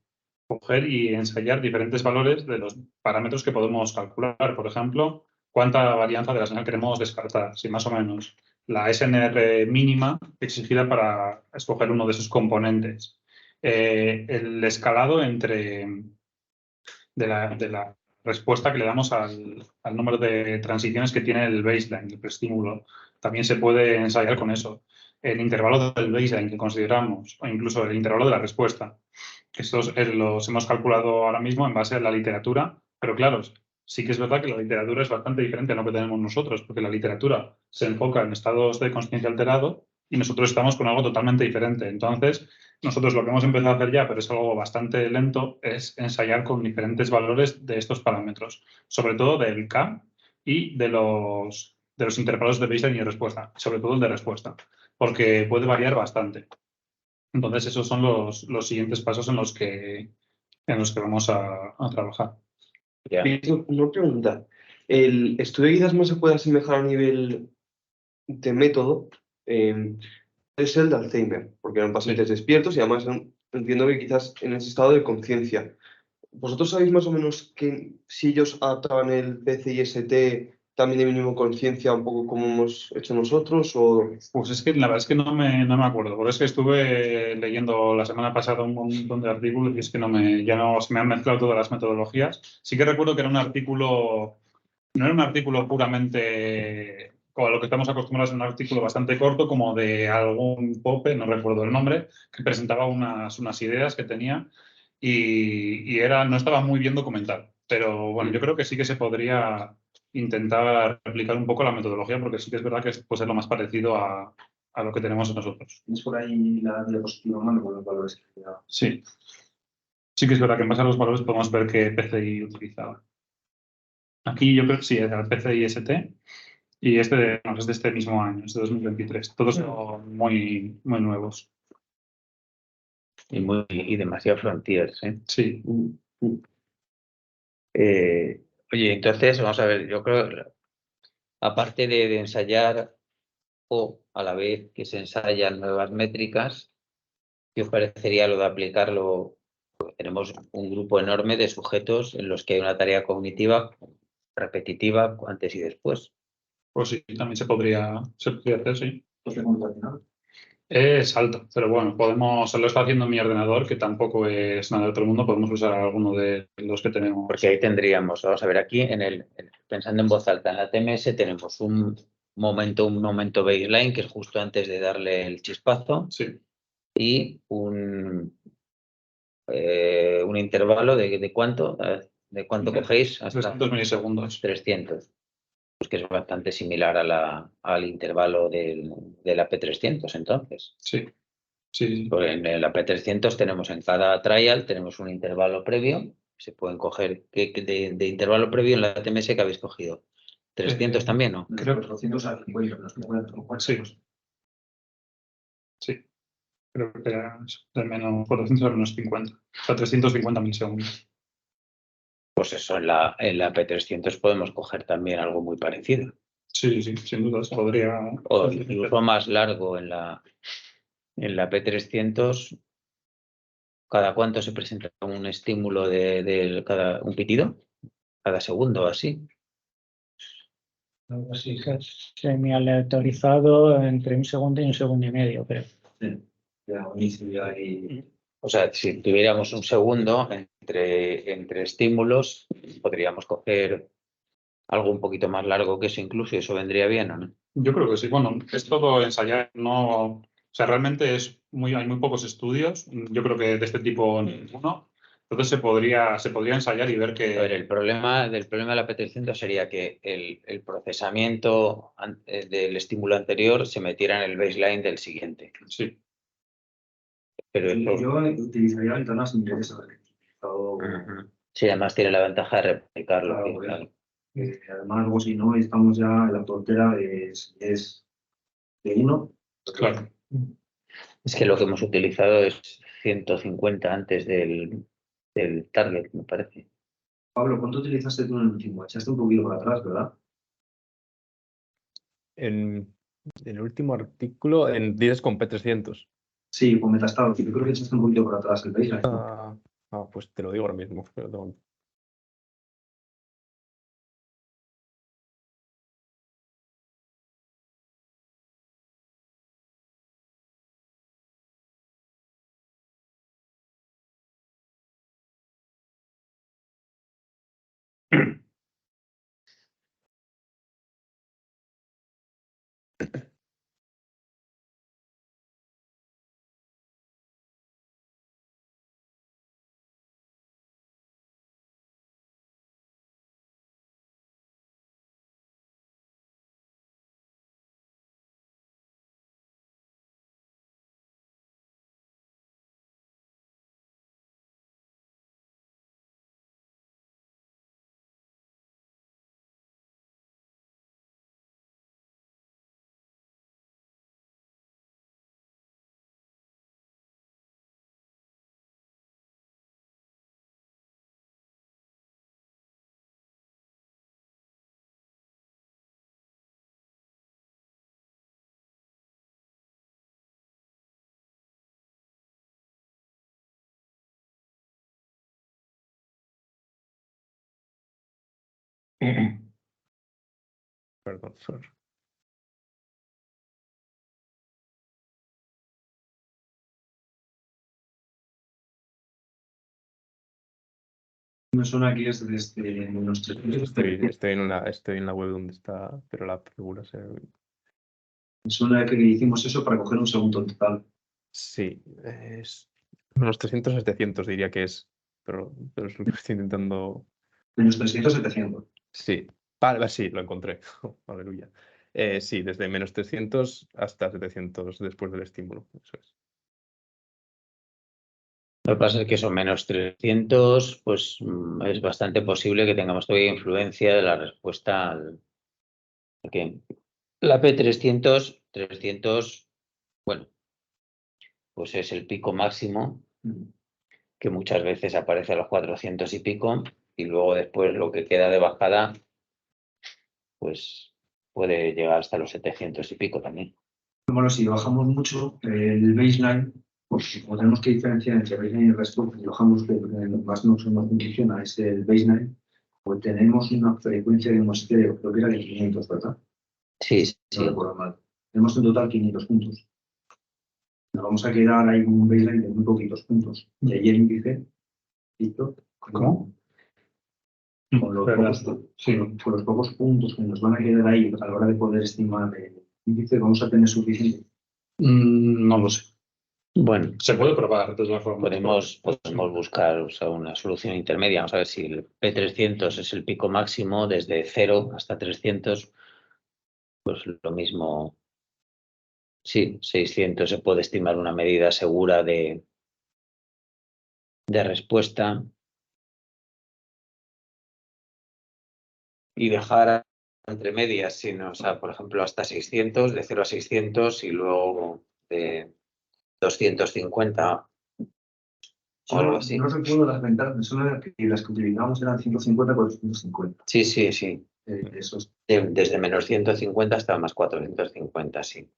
Coger y ensayar diferentes valores de los parámetros que podemos calcular. Por ejemplo, cuánta varianza de la señal queremos descartar, si más o menos la SNR mínima exigida para escoger uno de esos componentes. El escalado de la respuesta que le damos al número de transiciones que tiene el baseline, el preestímulo. También se puede ensayar con eso. El intervalo del baseline que consideramos, o incluso el intervalo de la respuesta. Estos los hemos calculado ahora mismo en base a la literatura, pero claro, sí que es verdad que la literatura es bastante diferente a lo que tenemos nosotros, porque la literatura se enfoca en estados de consciencia alterado y nosotros estamos con algo totalmente diferente. Entonces, nosotros lo que hemos empezado a hacer ya, pero es algo bastante lento, es ensayar con diferentes valores de estos parámetros, sobre todo del K y de los intervalos de baseline y respuesta, sobre todo el de respuesta, porque puede variar bastante. Entonces, esos son los siguientes pasos en los que vamos a trabajar. Ya. Una pregunta. ¿El estudio quizás más se puede asemejar a nivel de método? Es el de Alzheimer, porque eran pacientes despiertos y además entiendo que quizás en ese estado de conciencia. ¿vosotros sabéis más o menos que si ellos adaptaban el PCIST también de mínimo conciencia, un poco como hemos hecho nosotros? O... Pues es que la verdad es que no me acuerdo, porque es que estuve leyendo la semana pasada un montón de artículos y es que ya no se me han mezclado todas las metodologías. Sí que recuerdo que era un artículo, no era un artículo puramente como a lo que estamos acostumbrados, un artículo bastante corto, como de algún pope, no recuerdo el nombre, que presentaba unas ideas que tenía y no estaba muy bien documentado. Pero bueno, yo creo que sí que se podría intentar replicar un poco la metodología, porque sí que es verdad que puede ser lo más parecido a lo que tenemos nosotros. Tienes por ahí la diapositiva mano con los valores que te da. Sí, sí que es verdad que en base a los valores podemos ver qué PCI utilizaba. Aquí yo creo que sí, era el PCI ST y no, es de este mismo año, es de 2023. Todos son muy, muy nuevos. Y demasiado frontiers, ¿eh? Sí. Oye, entonces, vamos a ver, yo creo, aparte de ensayar o a la vez que se ensayan nuevas métricas, ¿qué os parecería lo de aplicarlo? Tenemos un grupo enorme de sujetos en los que hay una tarea cognitiva repetitiva antes y después. Pues sí, también se podría hacer, sí. Pues te cuento al final. Es alto, pero bueno, se lo está haciendo en mi ordenador, que tampoco es nada de otro mundo, podemos usar alguno de los que tenemos. Porque ahí tendríamos, vamos a ver, aquí pensando en voz alta, en la TMS tenemos un momento baseline, que es justo antes de darle el chispazo, Sí, y un intervalo de cuánto, ¿de cuánto cogéis? Hasta 300 milisegundos. 300, pues que es bastante similar al intervalo de la P300, entonces. Sí, sí. Porque en la P300 tenemos en cada trial, tenemos un intervalo previo, se pueden coger, de intervalo previo en la TMS que habéis cogido? 300 también, ¿no? De Creo- los 400 a 50, los 50 son cuatro. Sí. Sí, creo que era eso, de menos 400 a menos 50, o sea, 350 milisegundos. Pues eso, en la P300 podemos coger también algo muy parecido. Sí, sí, sin duda, se podría. O incluso más largo en la P300. ¿Cada cuánto se presenta un estímulo un pitido? Cada segundo, así. Algo así, semi-aleatorizado entre 1 segundo y 1,5 segundos, creo. Sí. Ya, buenísimo, ya ahí. O sea, si tuviéramos un segundo entre estímulos, podríamos coger algo un poquito más largo que eso incluso, y eso vendría bien, ¿o no? Yo creo que sí. Bueno, es todo ensayar, no. O sea, realmente hay muy pocos estudios. Yo creo que de este tipo ninguno. Entonces se podría ensayar y ver A ver, que. el problema de la P300 sería que el procesamiento del estímulo anterior se metiera en el baseline del siguiente. Sí, Pero eso, Yo utilizaría ventanas interesantes. Ujú. Sí, además tiene la ventaja de replicarlo. Claro, Sí, porque- claro. Además, luego si no, estamos ya en la frontera es de 1. claro. Es que lo que hemos utilizado es 150 antes del target, me parece. Pablo, ¿cuánto utilizaste tú en el último? Echaste un poquito para atrás, ¿verdad? En el último artículo, dices con P300. Sí, con Metastable. Yo creo que echaste un poquito para atrás el baseline. Pues te lo digo ahora mismo. Perdón. Me suena que es desde menos 300. Estoy en la web donde está, pero la figura se ve. Me suena que hicimos eso para coger un segundo total. Sí, es menos 300 a 700 diría que es, pero es lo que estoy intentando. Menos 300, 700. Sí, vale, sí, lo encontré. Aleluya. Sí, desde menos 300 hasta 700 después del estímulo. Eso es. Lo que pasa es que son menos 300, pues es bastante posible que tengamos todavía influencia de la respuesta al... Porque la P300, bueno, pues es el pico máximo, que muchas veces aparece a los 400 y pico, y luego después lo que queda de bajada, pues puede llegar hasta los 700 y pico también. Bueno, si bajamos mucho el baseline, pues como tenemos que diferenciar entre baseline y respuesta, si bajamos lo que más nos funciona es el baseline, pues tenemos una frecuencia de muestreo, creo que era de 500, ¿verdad? Sí, No sí. recuerdo mal. Tenemos en total 500 puntos. Nos vamos a quedar ahí con un baseline de muy poquitos puntos. Y ahí el índice, ¿listo? ¿Cómo? Con los, ¿Verdad? con los pocos puntos que nos van a quedar ahí a la hora de poder estimar el índice, vamos a tener suficiente. No lo sé. Bueno, Se puede probar de todas formas. podemos buscar, o sea, una solución intermedia. Vamos a ver si el P300 es el pico máximo desde 0 hasta 300, pues lo mismo. Sí, 600 se puede estimar una medida segura de respuesta y dejar entre medias, sino, o sea, por ejemplo, hasta 600, de 0 a 600 y luego de 250 o algo así. No recuerdo las ventanas, me suena que las que utilizábamos eran 150 por 250. Sí, sí, sí. Eso es. Desde menos 150 hasta más 450, sí.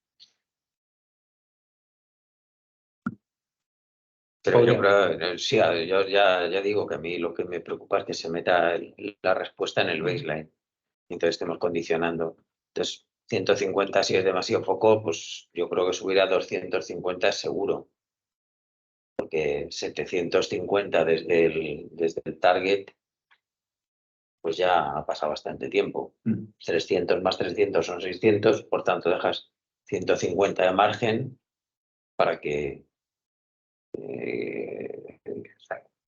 Pero yo creo, sí, yo ya digo que a mí lo que me preocupa es que se meta la respuesta en el baseline. Entonces estemos condicionando. Entonces, 150 si es demasiado poco, pues yo creo que subir a 250 es seguro. Porque 750 desde el target, pues ya ha pasado bastante tiempo. 300 más 300 son 600, por tanto dejas 150 de margen para que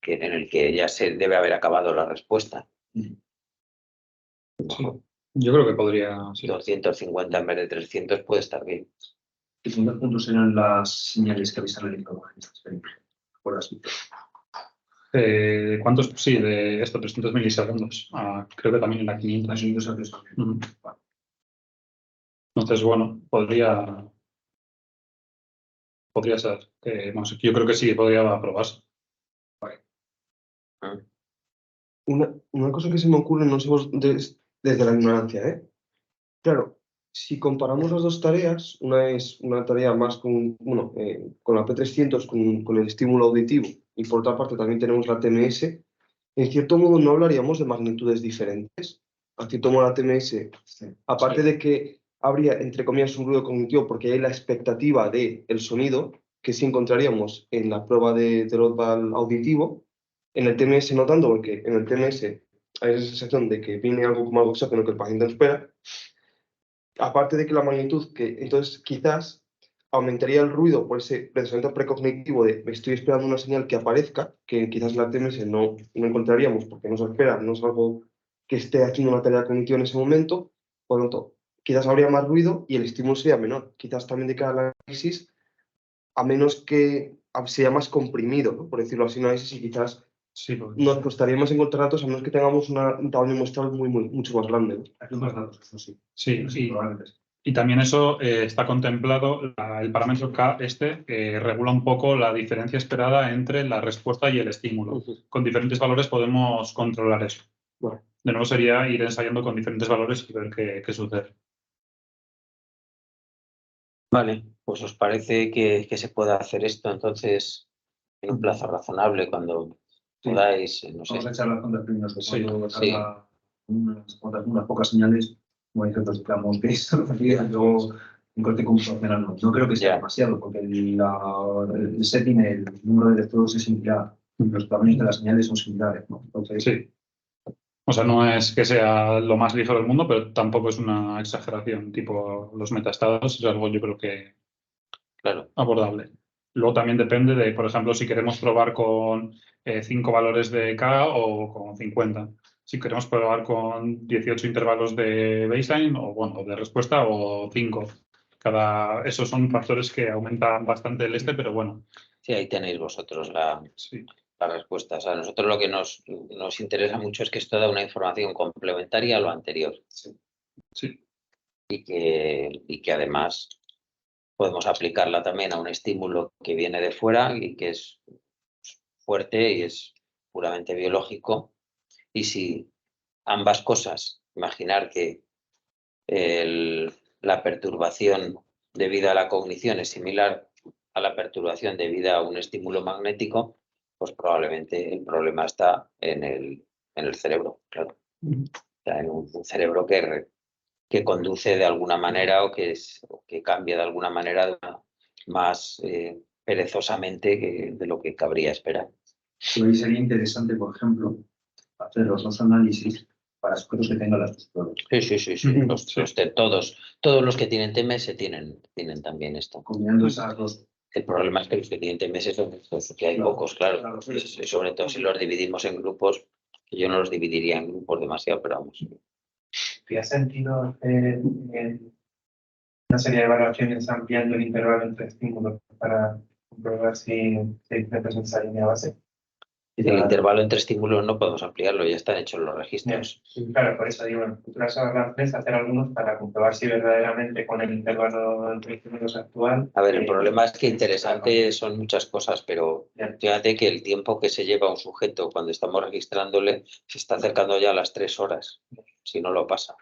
en el que ya se debe haber acabado la respuesta. Sí, yo creo que podría. Sí. 250 en vez de 300 puede estar bien. ¿Qué puntos eran las señales que habéis analizado en esta experiencia? ¿Cuántos? Sí, de esto, 300 milisegundos. Creo que también en la 500. Entonces, bueno, podría ser. Yo creo que sí, podría aprobarse. Una cosa que se me ocurre, no sé vos, desde la ignorancia, ¿eh? Claro, si comparamos las dos tareas, una es una tarea más con la P300, con el estímulo auditivo, y por otra parte también tenemos la TMS, en cierto modo no hablaríamos de magnitudes diferentes. A cierto modo la TMS, aparte de que habría, entre comillas, un ruido cognitivo, porque hay la expectativa del sonido, que sí encontraríamos en la prueba del oral auditivo, en el TMS no tanto, porque en el TMS hay esa sensación de que viene algo como algo exógeno que el paciente no espera. Aparte de que la magnitud, que entonces quizás aumentaría el ruido por ese pensamiento precognitivo de estoy esperando una señal que aparezca, que quizás en la TMS no encontraríamos porque no se espera, no es algo que esté haciendo una tarea cognitiva en ese momento, por lo tanto, quizás habría más ruido y el estímulo sería menor. Quizás también de cara al análisis, a menos que sea más comprimido, ¿no? Por decirlo así, un análisis y quizás nos costaría más encontrar datos a menos que tengamos un tamaño muestral mucho más grande, ¿no? Hay más datos, eso sí. Sí, y también eso está contemplado, el parámetro K regula un poco la diferencia esperada entre la respuesta y el estímulo. Con diferentes valores podemos controlar eso. Bueno. De nuevo sería ir ensayando con diferentes valores y ver qué sucede. Vale, pues ¿os parece que se pueda hacer esto entonces en un plazo razonable cuando podáis? No sé. Vamos a echar las cuentas primeros. Sí. unas pocas señales, como dice, pues digamos que es luego un corte computacional. No creo que sea Ya. demasiado, porque el setting, el número de electrodos es similar. Los tamaños de las señales son similares, ¿no? Entonces, Sí. O sea, no es que sea lo más ligero del mundo, pero tampoco es una exageración. Tipo, los metaestados es algo yo creo que Claro. abordable. Luego también depende de, por ejemplo, si queremos probar con 5 valores de K o con 50. Si queremos probar con 18 intervalos de baseline o, bueno, de respuesta o 5. Esos son factores que aumentan bastante el pero bueno, Sí, ahí tenéis vosotros la sí. respuesta. O sea, a nosotros lo que nos interesa mucho es que esto da una información complementaria a lo anterior Sí. y que además podemos aplicarla también a un estímulo que viene de fuera y que es fuerte y es puramente biológico. Y si ambas cosas, imaginar que la perturbación debida a la cognición es similar a la perturbación debida a un estímulo magnético, pues probablemente el problema está en el cerebro, claro. O sea, en un cerebro que conduce de alguna manera o que cambia de alguna manera más perezosamente de lo que cabría esperar. pero ahí sería interesante, por ejemplo, hacer los dos análisis para sujetos que tengan las dos pruebas. Sí. Todos los que tienen TMS tienen también esto. Combinando esas dos. El problema es que los que tienen TMS son estos, que hay Claro, pocos, claro. claro, sí. Y sobre todo si los dividimos en grupos, que yo no los dividiría en grupos demasiado, pero vamos. ¿Tiene sentido hacer una serie de evaluaciones ampliando el intervalo entre estímulos para comprobar si hay diferencias en esa línea base? El intervalo entre estímulos no podemos ampliarlo, ya están hechos los registros. Sí, claro, por eso digo, en futuras evaluaciones hacer algunos para comprobar si verdaderamente con el intervalo entre estímulos actual. A ver, el problema es que interesante son muchas cosas, pero fíjate que el tiempo que se lleva un sujeto cuando estamos registrándole se está acercando ya a las 3 horas, si no lo pasa.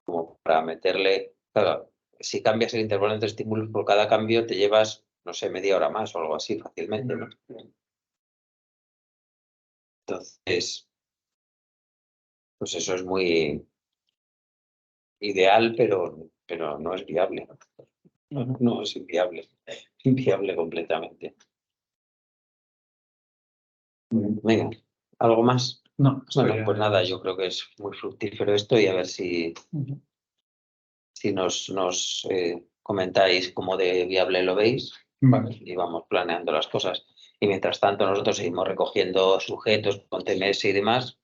Como para meterle, claro, si cambias el intervalo entre estímulos, por cada cambio te llevas, no sé, media hora más o algo así fácilmente, ¿no? Entonces, pues eso es muy ideal, pero no es viable. No es inviable. Inviable completamente. Venga, ¿algo más? No, Bueno, pues nada, yo creo que es muy fructífero esto y a ver si nos comentáis cómo de viable lo veis. Vale. Y vamos planeando las cosas. Y mientras tanto nosotros seguimos recogiendo sujetos con TMS y demás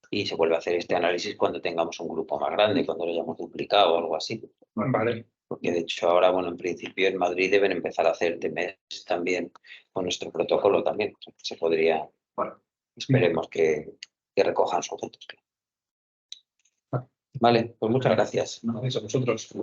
y se vuelve a hacer este análisis cuando tengamos un grupo más grande, cuando lo hayamos duplicado o algo así. Vale. Porque de hecho ahora, bueno, en principio en Madrid deben empezar a hacer TMS también con nuestro protocolo también. Se podría, bueno, esperemos que recojan sujetos. Vale, pues muchas gracias. Gracias a vosotros.